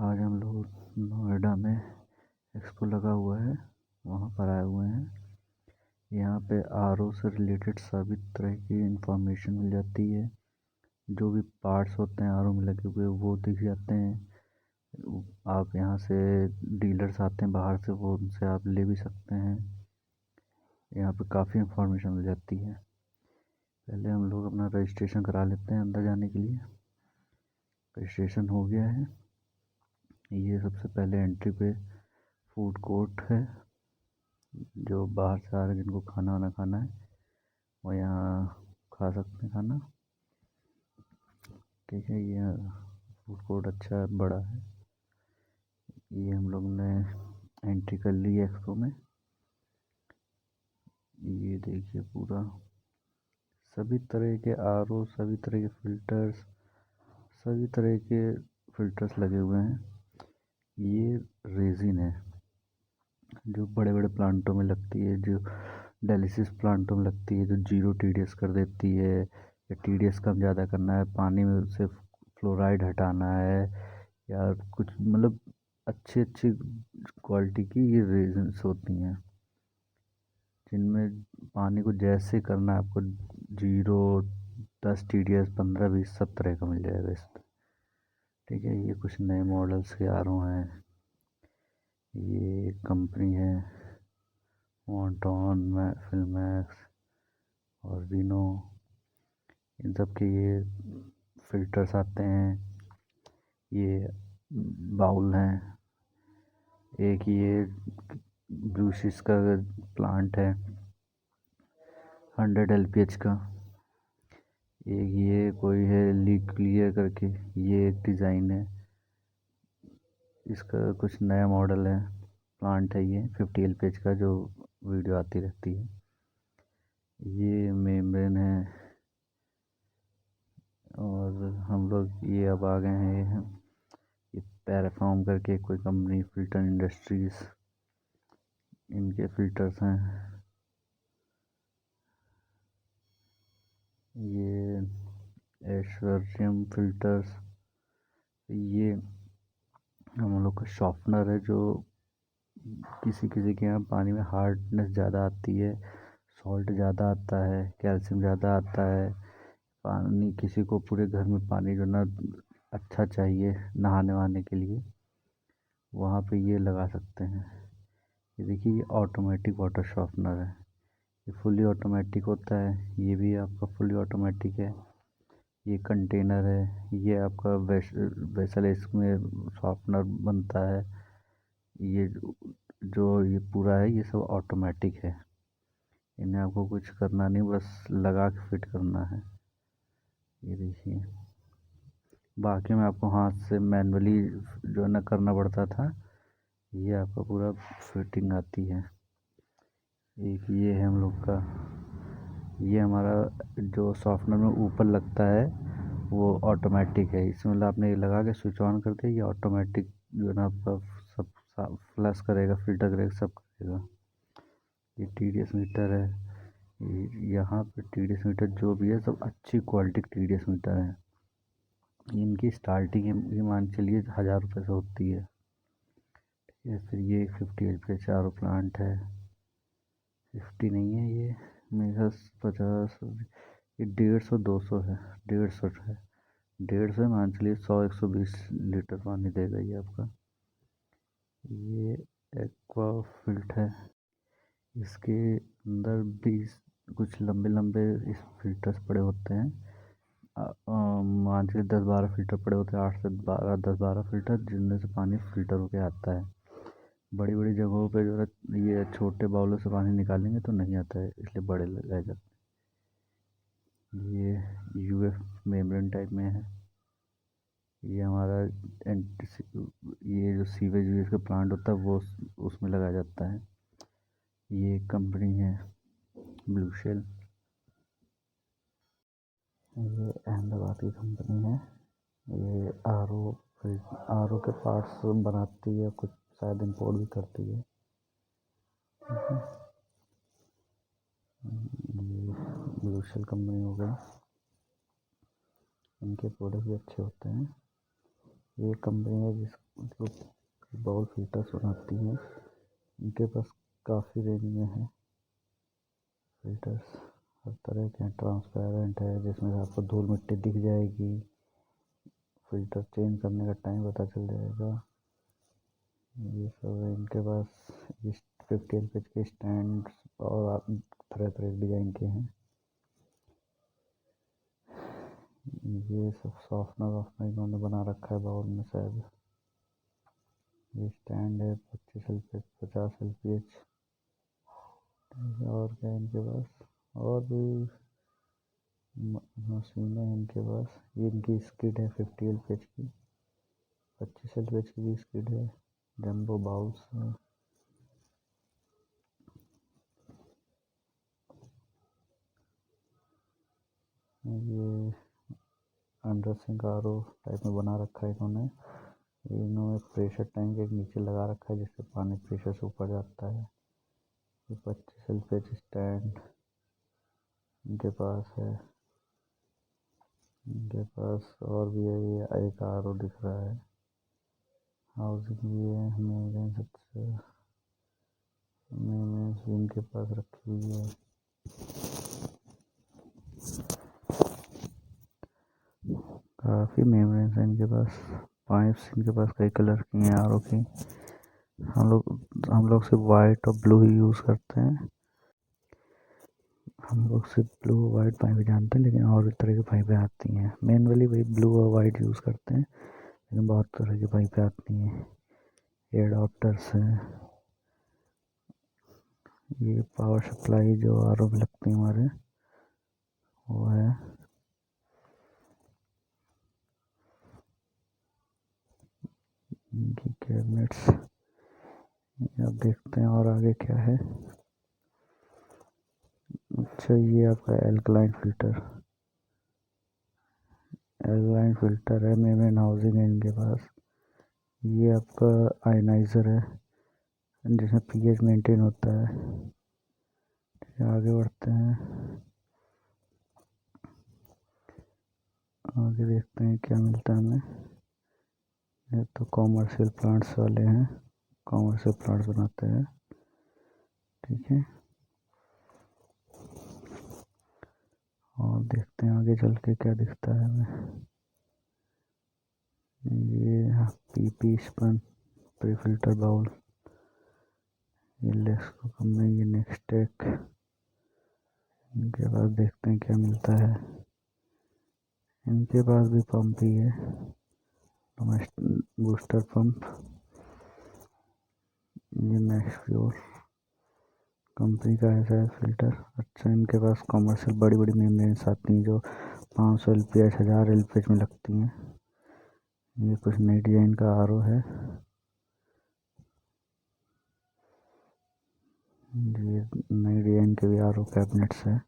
आज हम लोग नोएडा में एक्सपो लगा हुआ है, वहाँ पर आए हुए हैं। यहाँ पे आरओ से रिलेटेड सभी तरह की इंफॉर्मेशन मिल जाती है। जो भी पार्ट्स होते हैं आरओ में लगे हुए वो दिख जाते हैं। आप यहाँ से डीलर्स आते हैं बाहर से, वो उनसे आप ले भी सकते हैं। यहाँ पे काफ़ी इंफॉर्मेशन मिल जाती है। पहले हम लोग अपना रजिस्ट्रेशन करा लेते हैं अंदर जाने के लिए। रजिस्ट्रेशन हो गया है। ये सबसे पहले एंट्री पे फूड कोर्ट है, जो बाहर से आ रहे हैं जिनको खाना वाना खाना है वो यहाँ खा सकते हैं खाना। ठीक है, ये फूड कोर्ट अच्छा बड़ा है। ये हम लोग ने एंट्री कर ली है एक्सपो में। ये देखिए पूरा सभी तरह के आरओ, सभी तरह के फ़िल्टर्स, सभी तरह के फ़िल्टर्स लगे हुए हैं। ये रेजिन है जो बड़े बड़े प्लांटों में लगती है, जो डायलिसिस प्लांटों में लगती है, जो जीरो टीडीएस कर देती है, या टीडीएस कम ज़्यादा करना है, पानी में से फ्लोराइड हटाना है, या कुछ मतलब अच्छी अच्छी क्वालिटी की ये रेजिन्स होती हैं, जिनमें पानी को जैसे करना है आपको, 0, 10 टीडीएस, 15, 20 सब तरह का मिल जाएगा इसमें। ठीक है, ये कुछ नए मॉडल्स के आर ओ हैं। ये कंपनी है वॉन्टॉन, फिल्मैक्स और रिनो, इन सब के ये फ़िल्टर्स आते हैं। ये बाउल हैं। एक ये ब्लूशिस का प्लांट है 100 LPH का। एक ये कोई है लीक क्लियर करके, ये एक डिज़ाइन है, इसका कुछ नया मॉडल है, प्लांट है ये 50 LPH का, जो वीडियो आती रहती है। ये मेम्ब्रेन है। और हम लोग ये अब आ गए हैं ये पैराफॉर्म करके कोई कंपनी, फिल्टर इंडस्ट्रीज़, इनके फ़िल्टर्स हैं। ये ऐश्वर्यम फ़िल्टर्स, ये हम लोग का शॉर्पनर है, जो किसी किसी के यहाँ पानी में हार्डनेस ज़्यादा आती है, सॉल्ट ज़्यादा आता है, कैल्शियम ज़्यादा आता है। पानी किसी को पूरे घर में पानी जो ना अच्छा चाहिए नहाने वहाने के लिए, वहाँ पे ये लगा सकते हैं। ये देखिए, ये ऑटोमेटिक वाटर शॉर्पनर है। ये फुली ऑटोमेटिक होता है। ये भी आपका फुली ऑटोमेटिक है। ये कंटेनर है, ये आपका वेसल, इसमें शॉर्पनर बनता है। ये जो ये पूरा है, ये सब ऑटोमेटिक है। इन्हें आपको कुछ करना नहीं, बस लगा के फिट करना है। ये देखिए, बाकी में आपको हाथ से मैनुअली जो है ना करना पड़ता था, ये आपका पूरा फिटिंग आती है। एक ये है हम लोग का, ये हमारा जो सॉफ्टनर में ऊपर लगता है वो ऑटोमेटिक है। इसमें मतलब आपने ये लगा के स्विच ऑन कर दिया, ये ऑटोमेटिक जो है ना आपका सब फ्लश करेगा, फिल्टर करेगा, सब करेगा। ये TDS मीटर है। यहाँ पे TDS मीटर जो भी है सब अच्छी क्वालिटी के TDS मीटर हैं। इनकी स्टार्टिंग ये मान चलिए 1000 रुपये से होती है। ठीक है, फिर ये 50 LPH RO प्लांट है। 50 नहीं है ये, मेरा 50, ये 150, 200 है। 150 है, 150 मान चलिए 100, 120 लीटर पानी देगा ये आपका। ये एक्वा फिल्ट है। इसके अंदर 20 कुछ लंबे लंबे इस फिल्टर्स पड़े होते हैं। मान के 10-12 फिल्टर पड़े होते हैं, 8 से 12, 10-12 फिल्टर, जिनमें से पानी फिल्टर होके आता है। बड़ी बड़ी जगहों पे जो है ये छोटे बाउलों से पानी निकालेंगे तो नहीं आता है, इसलिए बड़े रह जाते हैं। ये UF मेम्ब्रेन टाइप में है। ये हमारा ये जो सीवेज वीवेज का प्लांट होता है वो उसमें लगाया जाता है। ये कंपनी है ब्लू शेल। ये अहमदाबाद की कंपनी है। ये आर ओ के पार्ट्स बनाती है, कुछ शायद इंपोर्ट भी करती है। ठीक है, ये ब्लू शेल कंपनी हो गई, इनके प्रोडक्ट भी अच्छे होते हैं। ये कंपनी है जो बाउल फिल्टर्स बनाती है। इनके पास काफ़ी रेंज में है फिल्टर्स, हर तरह के हैं। ट्रांसपेरेंट है जिसमें आपको धूल मिट्टी दिख जाएगी, फिल्टर चेंज करने का टाइम पता चल जाएगा। ये सब है इनके पास। ये 50 एलपीएच के स्टैंड और तरह तरह के डिज़ाइन के हैं। ये सब सॉफ्टनर वॉफ्टनर इन्होंने बना रखा है बाउल में शायद। ये स्टैंड है 25 एलपीएच 50 एलपीएच। और क्या इनके पास, और भी मशीनें हैं इनके पास। ये इनकी स्किड है 50 एलपीएच की, 25 एलपीएच की भी स्किड है। जंबो बाउल्स है। ये अंडर सिंक आरओ टाइप में बना रखा है इन्होंने। इन्होंने प्रेशर टैंक एक नीचे लगा रखा है जिससे पानी प्रेशर से ऊपर जाता है। ये 25 एलपीएच स्टैंड इनके पास है। इनके पास और भी है। ये एक आरओ दिख रहा है। हाउसिंग भी है। मेंटेनेंस भी इनके पास रखी हुई है। काफ़ी मेम्ब्रेन्स है इनके पास। पाइप्स इनके पास कई कलर की हैं आरओ की। हम लोग सिर्फ वाइट और ब्लू ही यूज़ करते हैं। हम लोग सिर्फ ब्लू और वाइट पाइपें जानते हैं, लेकिन और भी तरह की पाइपें आती हैं। मेनली वही ब्लू और वाइट यूज़ करते हैं, लेकिन बहुत तरह की पाइपें आती हैं। एडाप्टर्स हैं। ये पावर सप्लाई जो आरओ में लगती है हमारे, वो है। इनकी कैबिनेट्स अब देखते हैं और आगे क्या है। अच्छा, ये आपका एल्कलाइन फिल्टर है। मेम्ब्रेन हाउसिंग है इनके पास। ये आपका आयनाइज़र है जिसमें पीएच मेंटेन होता है। ठीक है, आगे बढ़ते हैं। आगे देखते हैं क्या मिलता है हमें। ये तो कॉमर्शियल प्लांट्स वाले हैं, कॉमर्शियल प्लांट्स बनाते हैं। ठीक है, और देखते हैं आगे चल के क्या दिखता है हमें। ये PP spun pre filter bowl, ये लेस्को कंपनी, ये नेक्सटेक। इनके पास देखते हैं क्या मिलता है। इनके पास भी पंप ही है, बूस्टर पंप। ये मैक्स फ्यूल कंपनी का है शायद फिल्टर। अच्छा, इनके पास कॉमर्शियल बड़ी बड़ी मेम्ब्रेन्स आती हैं जो 500 एलपीएच 1000 एलपीएच में लगती हैं। ये कुछ नई डिजाइन का आरओ है। ये नई डिजाइन के भी आरओ कैबिनेट्स है।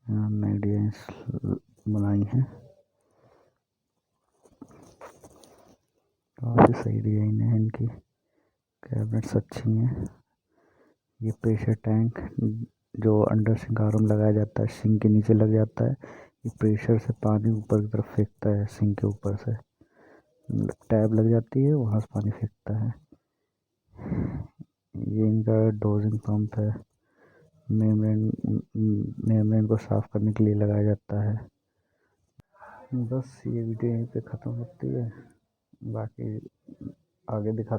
यहाँ नई डिजाइन बनाई है, काफ़ी सही डिजाइन है इनकी। कैबिनेट्स अच्छी हैं। ये प्रेशर टैंक जो अंडर सिंक आरओ में लगाया जाता है, सिंक के नीचे लग जाता है। ये प्रेशर से पानी ऊपर की तरफ फेंकता है, सिंक के ऊपर से टैब लग जाती है, वहाँ से पानी फेंकता है। ये इनका डोजिंग पंप है। मेम्ब्रेन को साफ़ करने के लिए लगाया जाता है। बस ये वीडियो यहीं पे ख़त्म होती है, बाकी आगे दिखा